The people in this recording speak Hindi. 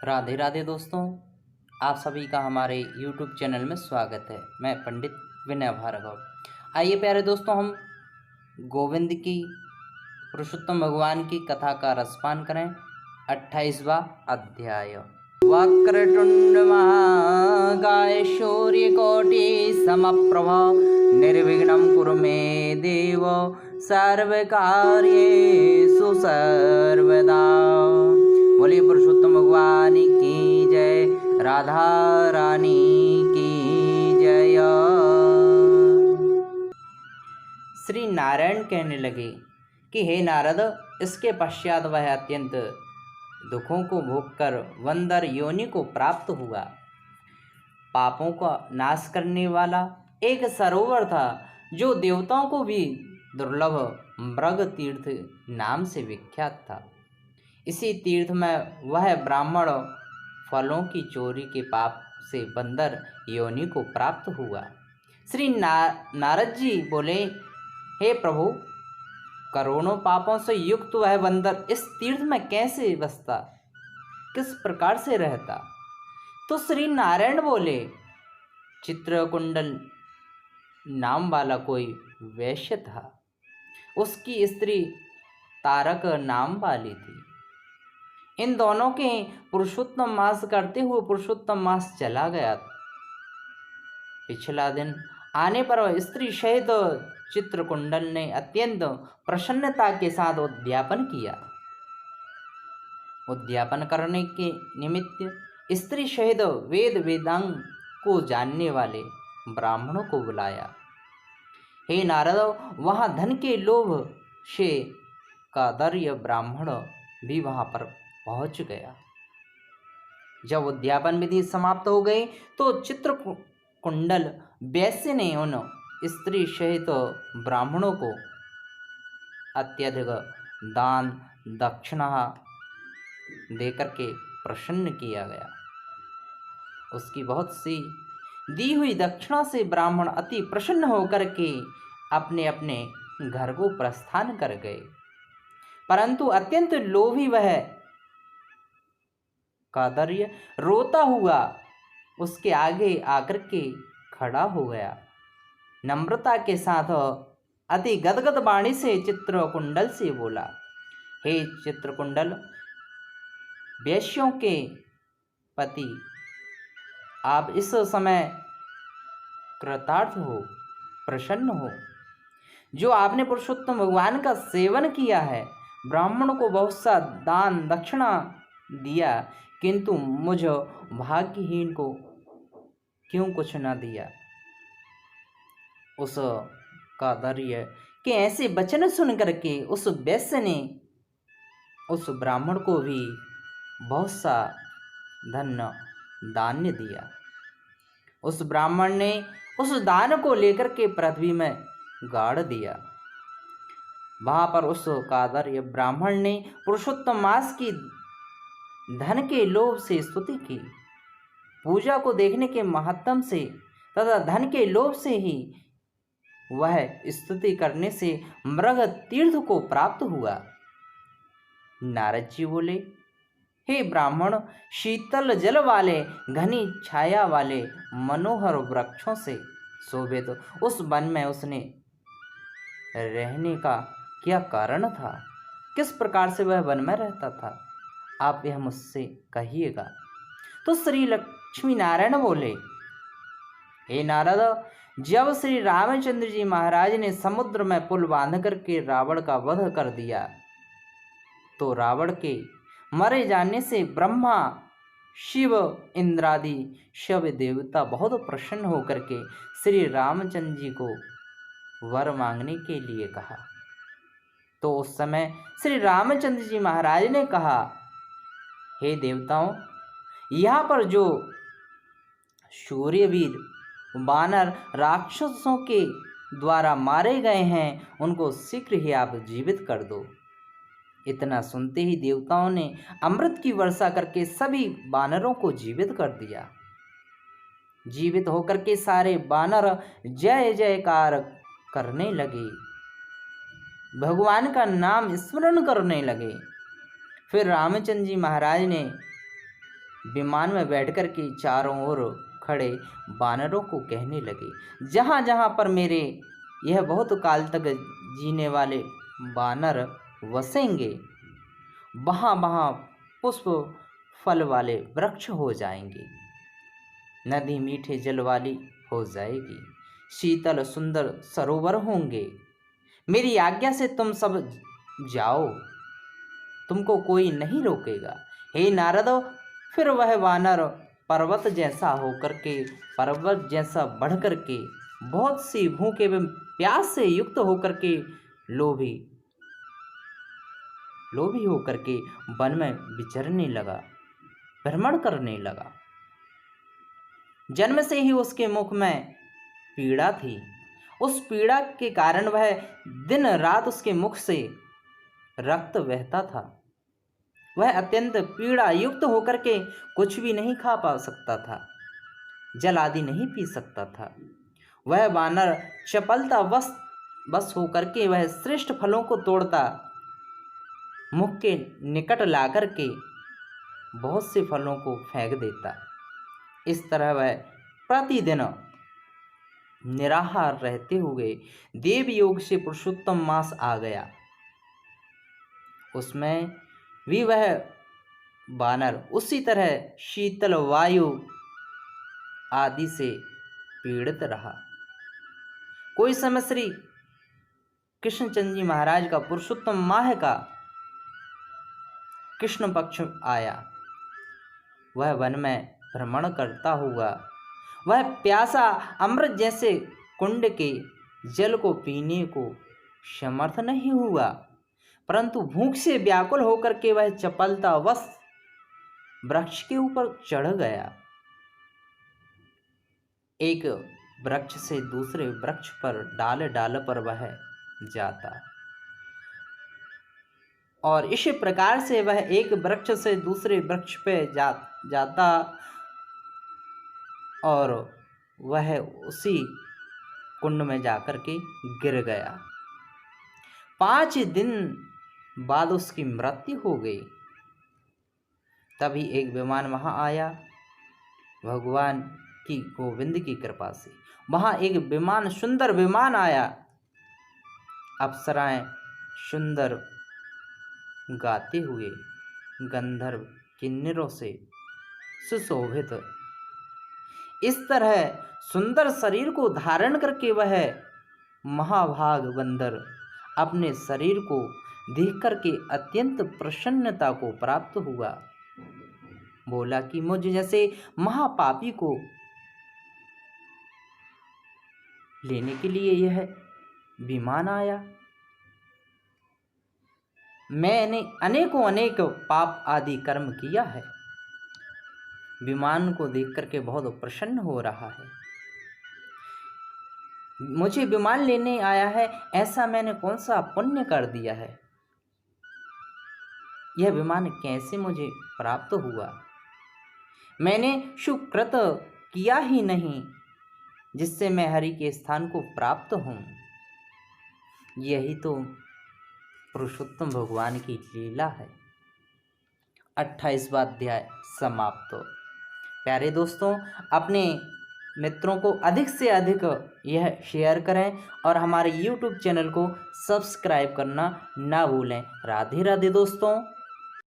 राधे राधे दोस्तों, आप सभी का हमारे YouTube चैनल में स्वागत है। मैं पंडित विनय भार्गव। आइए प्यारे दोस्तों, हम गोविंद की पुरुषोत्तम भगवान की कथा का रसपान करें। 28वां अध्याय। वक्रतुंड महाकाय सूर्यकोटि समप्रभा निर्विघ्नं कुरु मे देव सर्वकार्येषु सर्वदा। बोलिए पुरुषोत्तम भगवान की जय, राधा रानी की जय। श्री नारायण कहने लगे कि हे नारद, इसके पश्चात वह अत्यंत दुखों को भोगकर वंदर योनि को प्राप्त हुआ। पापों का नाश करने वाला एक सरोवर था जो देवताओं को भी दुर्लभ मृग तीर्थ नाम से विख्यात था। इसी तीर्थ में वह ब्राह्मण फलों की चोरी के पाप से बंदर योनि को प्राप्त हुआ। श्री नारद जी बोले, हे प्रभु, करोड़ों पापों से युक्त वह बंदर इस तीर्थ में कैसे बसता, किस प्रकार से रहता? तो श्री नारायण बोले, चित्रकुंडल नाम वाला कोई वैश्य था। उसकी स्त्री तारक नाम वाली थी। इन दोनों के पुरुषोत्तम मास करते हुए पुरुषोत्तम मास चला गया। पिछला दिन आने पर स्त्री सहित चित्रकुंडल ने अत्यंत प्रसन्नता के साथ उद्यापन किया। उद्यापन करने के निमित्त स्त्री सहित वेद वेदांग को जानने वाले ब्राह्मणों को बुलाया। हे नारद, वहाँ धन के लोभ से कादर्य ब्राह्मण भी वहाँ पर पहुँच गया। जब उद्यापन विधि समाप्त हो गई तो चित्रकुंडल वैश्य ने उन स्त्री सहित ब्राह्मणों को अत्यधिक दान दक्षिणा देकर के प्रसन्न किया गया। उसकी बहुत सी दी हुई दक्षिणा से ब्राह्मण अति प्रसन्न होकर के अपने अपने घर को प्रस्थान कर गए। परंतु अत्यंत लोभी वह कादर्य रोता हुआ उसके आगे आकर के खड़ा हो गया। नम्रता के साथ अति गदगद वाणी से चित्रकुंडल से बोला, हे चित्रकुंडल, वैश्यों के पति, आप इस समय कृतार्थ हो, प्रसन्न हो। जो आपने पुरुषोत्तम भगवान का सेवन किया है, ब्राह्मण को बहुत सा दान दक्षिणा दिया, किंतु मुझ भाग्यहीन को क्यों कुछ न दिया? उस कादर्य के ऐसे वचन सुन करके उस वैश्य ने उस ब्राह्मण को भी बहुत सा धन दान्य दिया। उस ब्राह्मण ने उस दान को लेकर के पृथ्वी में गाड़ दिया। वहाँ पर उस कादर्य ब्राह्मण ने पुरुषोत्तम मास की धन के लोभ से स्तुति की। पूजा को देखने के महत्तम से तथा धन के लोभ से ही वह स्तुति करने से मृग तीर्थ को प्राप्त हुआ। नारद जी बोले, हे ब्राह्मण, शीतल जल वाले घनी छाया वाले मनोहर वृक्षों से शोभित उस वन में उसने रहने का क्या कारण था? किस प्रकार से वह वन में रहता था? आप यह मुझसे कहिएगा। तो श्री लक्ष्मी नारायण बोले, हे नारद, जब श्री रामचंद्र जी महाराज ने समुद्र में पुल बांध करके रावण का वध कर दिया, तो रावण के मरे जाने से ब्रह्मा, शिव, इंद्रादि सब देवता बहुत प्रसन्न होकर के श्री रामचंद्र जी को वर मांगने के लिए कहा। तो उस समय श्री रामचंद्र जी महाराज ने कहा, हे देवताओं, यहाँ पर जो सूर्यवीर वानर राक्षसों के द्वारा मारे गए हैं, उनको शीघ्र ही आप जीवित कर दो। इतना सुनते ही देवताओं ने अमृत की वर्षा करके सभी वानरों को जीवित कर दिया। जीवित होकर के सारे वानर जय जयकार करने लगे, भगवान का नाम स्मरण करने लगे। फिर रामचंद्र जी महाराज ने विमान में बैठकर के चारों ओर खड़े बानरों को कहने लगे, जहाँ जहाँ पर मेरे यह बहुत काल तक जीने वाले बानर वसेंगे, वहाँ वहाँ पुष्प फल वाले वृक्ष हो जाएंगे, नदी मीठे जल वाली हो जाएगी, शीतल सुंदर सरोवर होंगे। मेरी आज्ञा से तुम सब जाओ, तुमको कोई नहीं रोकेगा। हे नारद, फिर वह वानर पर्वत जैसा होकर के, पर्वत जैसा बढ़ कर के, बहुत सी भूख एवं प्यास से युक्त होकर के, लोभी होकर के वन में विचरने लगा, भ्रमण करने लगा। जन्म से ही उसके मुख में पीड़ा थी। उस पीड़ा के कारण वह दिन रात उसके मुख से रक्त बहता था। वह अत्यंत पीड़ा युक्त होकर के कुछ भी नहीं खा पा सकता था, जल आदि नहीं पी सकता था। वह वानर चपलता बस होकर के वह श्रेष्ठ फलों को तोड़ता, मुख के निकट ला कर के बहुत से फलों को फेंक देता। इस तरह वह प्रतिदिन निराहार रहते हुए देव योग से पुरुषोत्तम मास आ गया। उसमें भी वह बानर उसी तरह शीतल वायु आदि से पीड़ित रहा। कोई समय श्री कृष्णचंद्र जी महाराज का पुरुषोत्तम माह का कृष्ण पक्ष आया। वह वन में भ्रमण करता हुआ वह प्यासा अमृत जैसे कुंड के जल को पीने को समर्थ नहीं हुआ, परंतु भूख से व्याकुल होकर के वह चपलता वश वृक्ष के ऊपर चढ़ गया। एक वृक्ष से दूसरे वृक्ष पर डाल डाल पर वह जाता, और इस प्रकार से वह एक वृक्ष से दूसरे वृक्ष पे जाता और वह उसी कुंड में जाकर के गिर गया। 5 दिन बाद उसकी मृत्यु हो गई। तभी एक विमान वहाँ आया, भगवान की गोविंद की कृपा से वहाँ एक विमान, सुंदर विमान आया। अप्सराएं सुंदर गाते हुए गंधर्व किन्नरों से सुशोभित, इस तरह सुंदर शरीर को धारण करके वह महाभाग बंदर अपने शरीर को देख करके अत्यंत प्रसन्नता को प्राप्त हुआ। बोला कि मुझ जैसे महापापी को लेने के लिए यह विमान आया। मैंने अनेक पाप आदि कर्म किया है। विमान को देख करके बहुत प्रसन्न हो रहा है। मुझे विमान लेने आया है, ऐसा मैंने कौन सा पुण्य कर दिया है? यह विमान कैसे मुझे प्राप्त हुआ? मैंने सुकृत किया ही नहीं जिससे मैं हरि के स्थान को प्राप्त हूँ। यही तो पुरुषोत्तम भगवान की लीला है। 28वां अध्याय समाप्त। प्यारे दोस्तों, अपने मित्रों को अधिक से अधिक यह शेयर करें और हमारे YouTube चैनल को सब्सक्राइब करना ना भूलें। राधे राधे दोस्तों।